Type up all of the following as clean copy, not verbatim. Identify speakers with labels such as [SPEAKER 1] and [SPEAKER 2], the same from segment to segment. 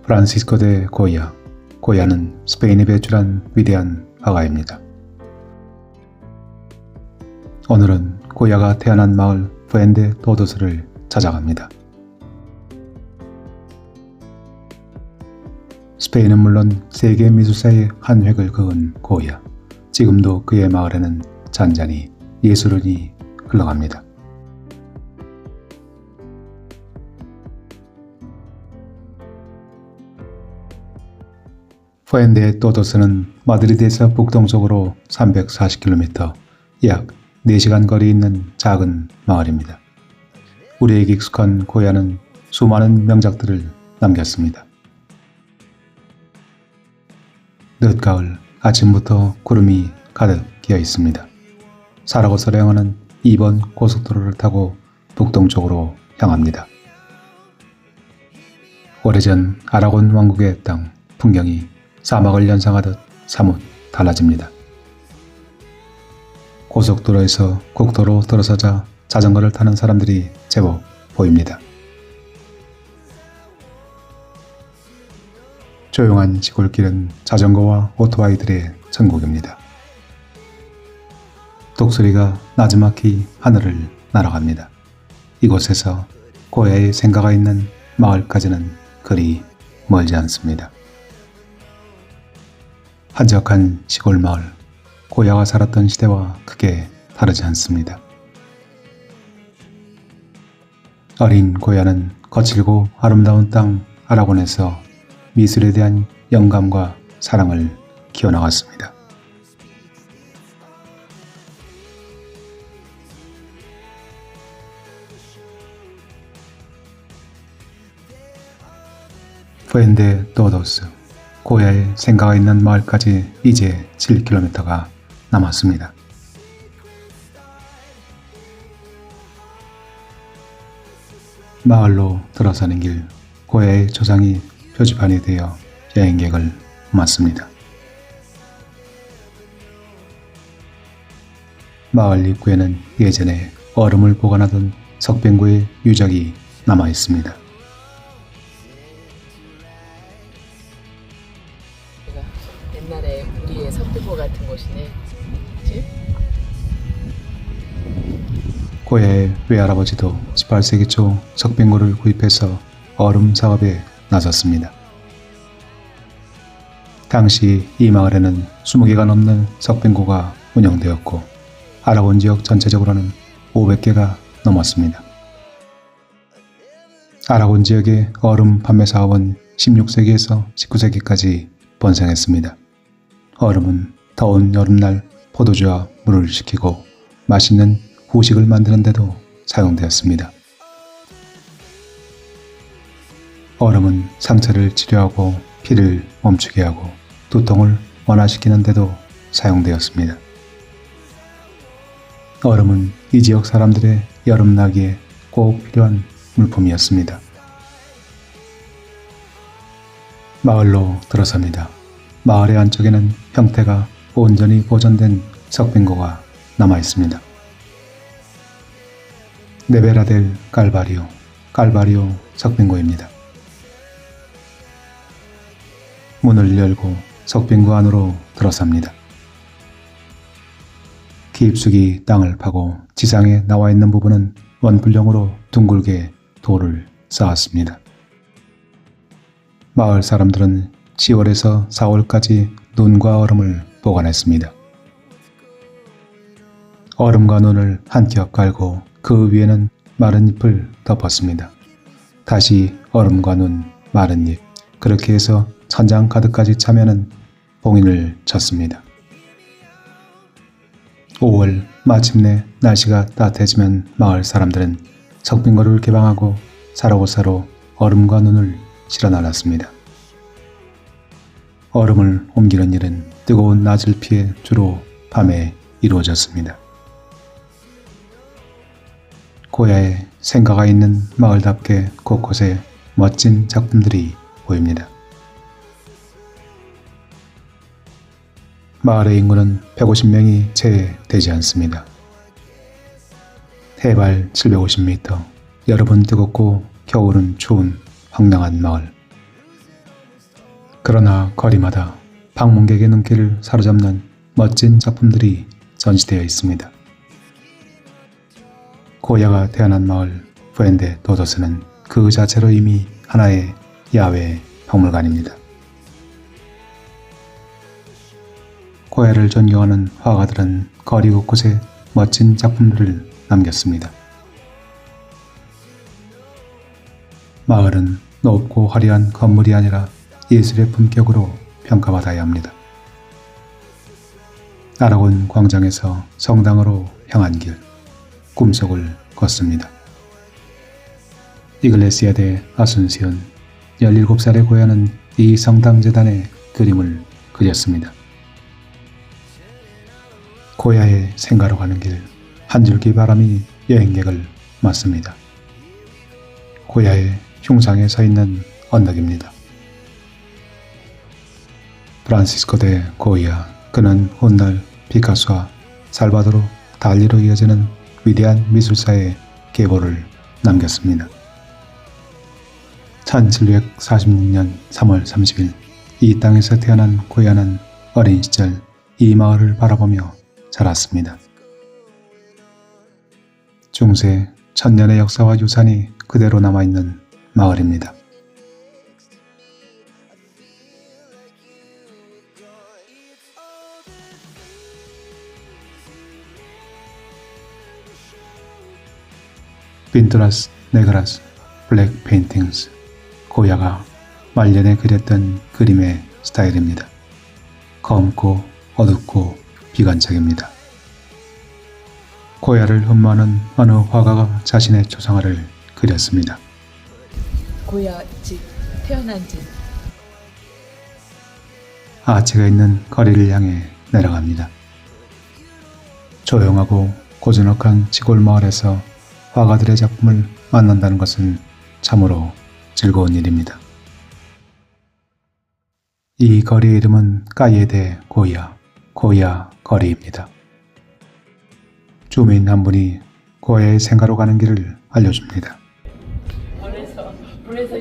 [SPEAKER 1] 프란시스코 데 고야. 고야는 스페인에 배출한 위대한 화가입니다. 오늘은 고야가 태어난 마을 푸엔데 토도스를 찾아갑니다. 스페인은 물론 세계 미술사의 한 획을 그은 고야. 지금도 그의 마을에는 잔잔히 예술은이 흘러갑니다. 푸엔데 토도스는 마드리드에서 북동쪽으로 340km, 약 4시간 거리에 있는 작은 마을입니다. 우리에게 익숙한 고야는 수많은 명작들을 남겼습니다. 늦가을 아침부터 구름이 가득 끼어 있습니다. 사라고사로 향하는 2번 고속도로를 타고 북동쪽으로 향합니다. 오래전 아라곤 왕국의 땅 풍경이 사막을 연상하듯 사뭇 달라집니다. 고속도로에서 국도로 들어서자 자전거를 타는 사람들이 제법 보입니다. 조용한 시골길은 자전거와 오토바이들의 천국입니다. 독수리가 나지막히 하늘을 날아갑니다. 이곳에서 고야의 생가가 있는 마을까지는 그리 멀지 않습니다. 한적한 시골 마을, 고야가 살았던 시대와 크게 다르지 않습니다. 어린 고야는 거칠고 아름다운 땅 아라곤에서 미술에 대한 영감과 사랑을 키워나갔습니다. 푸엔데 토도스, 고야의 생가가 있는 마을까지 이제 7km가 남았습니다. 마을로 들어서는 길, 고야의 조상이 표지판이 되어 여행객을 맞습니다. 마을 입구에는 예전에 얼음을 보관하던 석빙고의 유적이 남아 있습니다.
[SPEAKER 2] 옛날에 우리의 석빙고 같은 곳이네. 그치?
[SPEAKER 1] 고야의 외할아버지도 18세기 초 석빙고를 구입해서 얼음 사업에 나섰습니다. 당시 이 마을에는 20개가 넘는 석빙고가 운영되었고 아라곤 지역 전체적으로는 500개가 넘었습니다. 아라곤 지역의 얼음 판매 사업은 16세기에서 19세기까지 번성했습니다. 얼음은 더운 여름날 포도주와 물을 식히고 맛있는 후식을 만드는 데도 사용되었습니다. 얼음은 상처를 치료하고 피를 멈추게 하고 두통을 완화시키는 데도 사용되었습니다. 얼음은 이 지역 사람들의 여름나기에 꼭 필요한 물품이었습니다. 마을로 들어섭니다. 마을의 안쪽에는 형태가 온전히 보존된 석빙고가 남아 있습니다. 네베라델 깔바리오 석빙고입니다. 문을 열고 석빙고 안으로 들어섭니다. 깊숙이 땅을 파고 지상에 나와 있는 부분은 원불령으로 둥글게 돌을 쌓았습니다. 마을 사람들은 10월에서 4월까지 눈과 얼음을 보관했습니다. 얼음과 눈을 한 겹 깔고 그 위에는 마른 잎을 덮었습니다. 다시 얼음과 눈, 마른 잎, 그렇게 해서 천장 가득까지 차면은 봉인을 쳤습니다. 5월 마침내 날씨가 따뜻해지면 마을 사람들은 석빙고를 개방하고 사라고사로 얼음과 눈을 실어 날랐습니다. 얼음을 옮기는 일은 뜨거운 낮을 피해 주로 밤에 이루어졌습니다. 고야에 생가가 있는 마을답게 곳곳에 멋진 작품들이 보입니다. 마을의 인구는 150명이 채 되지 않습니다. 해발 750m, 여름은 뜨겁고 겨울은 추운 황량한 마을. 그러나 거리마다 방문객의 눈길을 사로잡는 멋진 작품들이 전시되어 있습니다. 고야가 태어난 마을 푸엔데 도도스는 그 자체로 이미 하나의 야외 박물관입니다. 고야를 존경하는 화가들은 거리 곳곳에 멋진 작품들을 남겼습니다. 마을은 높고 화려한 건물이 아니라 예술의 품격으로 평가받아야 합니다. 아라곤 광장에서 성당으로 향한 길, 꿈속을 걷습니다. 이글레시아 데 아순시온 17살의 고야는 이 성당 재단에 그림을 그렸습니다. 고야의 생가로 가는 길, 한 줄기 바람이 여행객을 맞습니다. 고야의 흉상에 서 있는 언덕입니다. 프란시스코 데 고야, 그는 훗날 피카소와 살바도르 달리로 이어지는 위대한 미술사의 계보를 남겼습니다. 1746년 3월 30일 이 땅에서 태어난 고야는 어린 시절 이 마을을 바라보며 자랐습니다. 중세 천년의 역사와 유산이 그대로 남아있는 마을입니다. 핀투라스 네그라스 블랙 페인팅스, 고야가 말년에 그렸던 그림의 스타일입니다. 검고 어둡고 비관적입니다. 고야를 흠모하는 어느 화가가 자신의 초상화를 그렸습니다.
[SPEAKER 2] 고야 집, 태어난 집.
[SPEAKER 1] 아치가 있는 거리를 향해 내려갑니다. 조용하고 고즈넉한 시골 마을에서 화가들의 작품을 만난다는 것은 참으로 즐거운 일입니다. 이 거리의 이름은 까예데 고야, 고야 거리입니다. 주민 한 분이 고야의 생가로 가는 길을 알려줍니다.
[SPEAKER 2] 그래서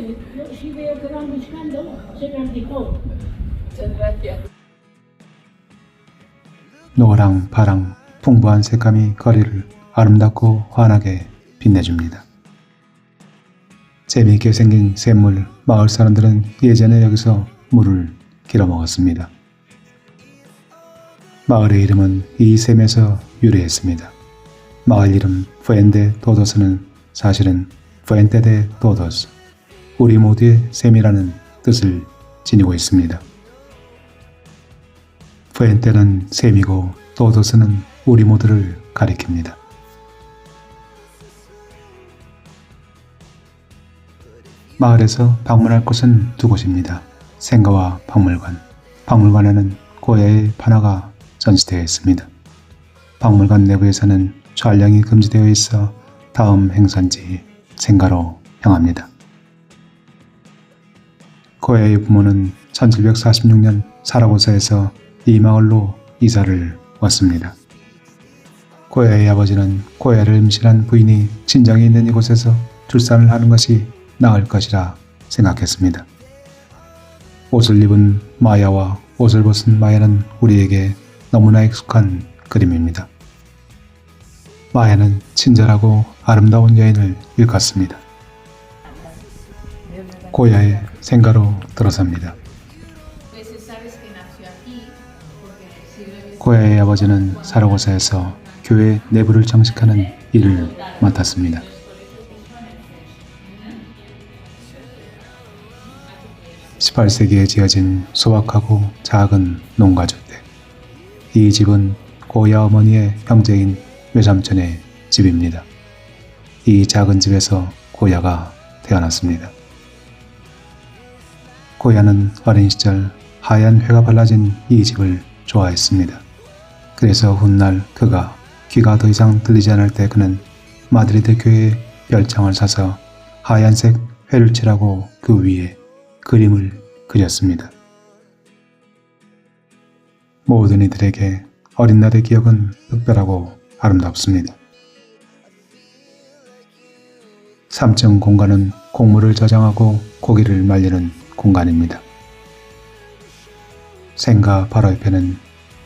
[SPEAKER 1] 노랑 파랑 풍부한 색감이 거리를 아름답고 환하게 빛내줍니다. 재미있게 생긴 샘물, 마을 사람들은 예전에 여기서 물을 길어 먹었습니다. 마을의 이름은 이 샘에서 유래했습니다. 마을 이름 푸엔데 도도스는 사실은 푸엔테 데 도도스, 우리 모두의 샘이라는 뜻을 지니고 있습니다. 푸엔테는 샘이고 도도스는 우리 모두를 가리킵니다. 마을에서 방문할 곳은 두 곳입니다. 생가와 박물관. 박물관에는 고야의 판화가 전시되어 있습니다. 박물관 내부에서는 촬영이 금지되어 있어 다음 행선지 생가로 향합니다. 고야의 부모는 1746년 사라고사에서 이 마을로 이사를 왔습니다. 고야의 아버지는 고야를 임신한 부인이 친정이 있는 이곳에서 출산을 하는 것이 나을 것이라 생각했습니다. 옷을 입은 마야와 옷을 벗은 마야는 우리에게 너무나 익숙한 그림입니다. 마야는 친절하고 아름다운 여인을 일컫습니다. 고야의 생가로 들어섭니다. 고야의 아버지는 사라고사에서 교회 내부를 장식하는 일을 맡았습니다. 18세기에 지어진 소박하고 작은 농가주택. 이 집은 고야 어머니의 형제인 외삼촌의 집입니다. 이 작은 집에서 고야가 태어났습니다. 고야는 어린 시절 하얀 회가 발라진 이 집을 좋아했습니다. 그래서 훗날 그가 귀가 더 이상 들리지 않을 때 그는 마드리드 교회에 별장을 사서 하얀색 회를 칠하고 그 위에 그림을 그렸습니다. 모든 이들에게 어린 날의 기억은 특별하고 아름답습니다. 3층 공간은 곡물을 저장하고 고기를 말리는 공간입니다. 생가 바로 옆에는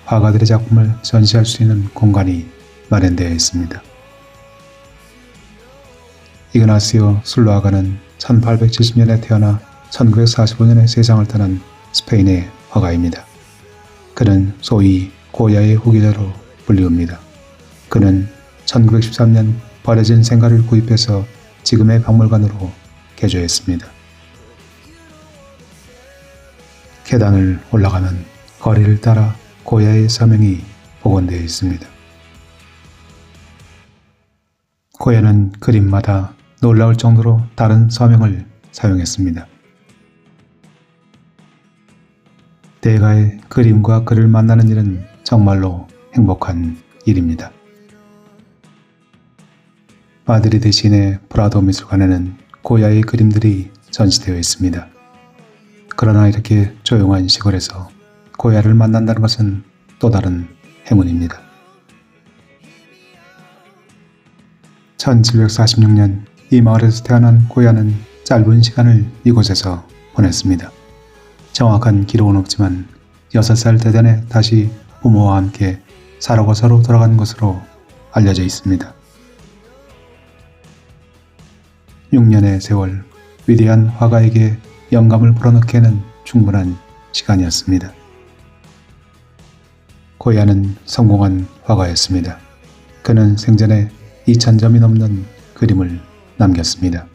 [SPEAKER 1] 화가들의 작품을 전시할 수 있는 공간이 마련되어 있습니다. 이그나시오 술루아가는 1870년에 태어나 1945년에 세상을 떠난 스페인의 화가입니다. 그는 소위 고야의 후계자로 불리웁니다. 그는 1913년 버려진 생가를 구입해서 지금의 박물관으로 개조했습니다. 계단을 올라가면 거리를 따라 고야의 서명이 복원되어 있습니다. 고야는 그림마다 놀라울 정도로 다른 서명을 사용했습니다. 대가의 그림과 글을 만나는 일은 정말로 행복한 일입니다. 마드리드 시내 프라도 미술관에는 고야의 그림들이 전시되어 있습니다. 그러나 이렇게 조용한 시골에서 고야를 만난다는 것은 또 다른 행운입니다. 1746년 이 마을에서 태어난 고야는 짧은 시간을 이곳에서 보냈습니다. 정확한 기록은 없지만 6살 되던 다시 부모와 함께 사라고사로 돌아간 것으로 알려져 있습니다. 6년의 세월, 위대한 화가에게 영감을 불어넣기에는 충분한 시간이었습니다. 고야는 성공한 화가였습니다. 그는 생전에 2000점이 넘는 그림을 남겼습니다.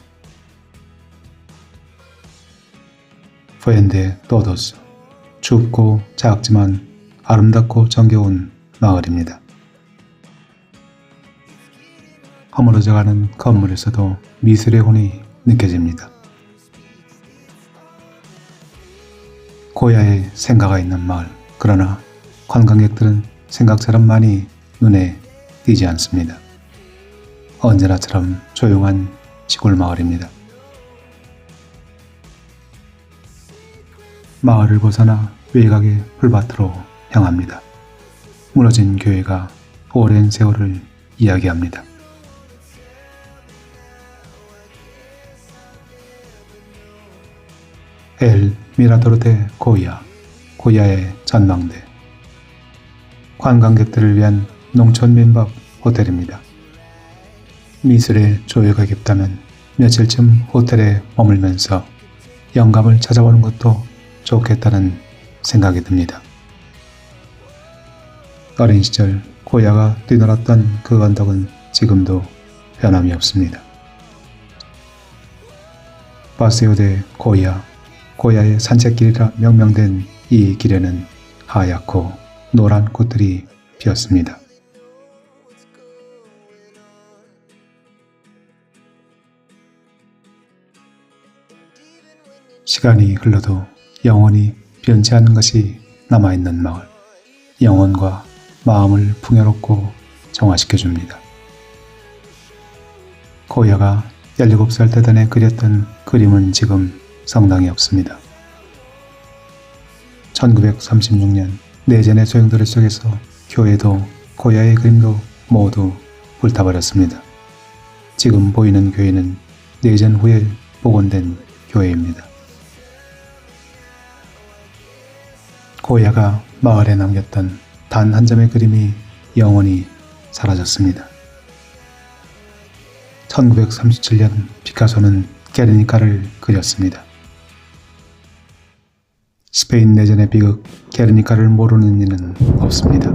[SPEAKER 1] 푸엔데 또도스, 춥고 작지만 아름답고 정겨운 마을입니다. 허물어져가는 건물에서도 미술의 혼이 느껴집니다. 고야에 생가가 있는 마을, 그러나 관광객들은 생각처럼 많이 눈에 띄지 않습니다. 언제나처럼 조용한 시골 마을입니다. 마을을 벗어나 외곽의 풀밭으로 향합니다. 무너진 교회가 오랜 세월을 이야기합니다. 엘 미라도르 데 고야, 고야의 전망대. 관광객들을 위한 농촌 민박 호텔입니다. 미술에 조예가 깊다면 며칠쯤 호텔에 머물면서 영감을 찾아보는 것도 좋겠다는 생각이 듭니다. 어린 시절 고야가 뛰놀았던 그 언덕은 지금도 변함이 없습니다. 파세오 데 고야, 고야의 산책길이라 명명된 이 길에는 하얗고 노란 꽃들이 피었습니다. 시간이 흘러도 영원히 변치 않는 것이 남아있는 마을. 영혼과 마음을 풍요롭고 정화시켜줍니다. 고야가 17살 되던 그렸던 그림은 지금 성당에 없습니다. 1936년 내전의 소용돌이 속에서 교회도 고야의 그림도 모두 불타버렸습니다. 지금 보이는 교회는 내전 후에 복원된 교회입니다. 고야가 마을에 남겼던 단 한 점의 그림이 영원히 사라졌습니다. 1937년 피카소는 게르니카를 그렸습니다. 스페인 내전의 비극 게르니카를 모르는 이는 없습니다.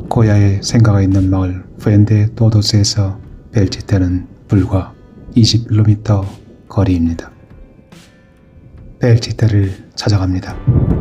[SPEAKER 1] 고야의 생가가 있는 마을 푸엔데 또도스에서 벨치테는 불과 20km 거리입니다. 벨치테를 찾아갑니다.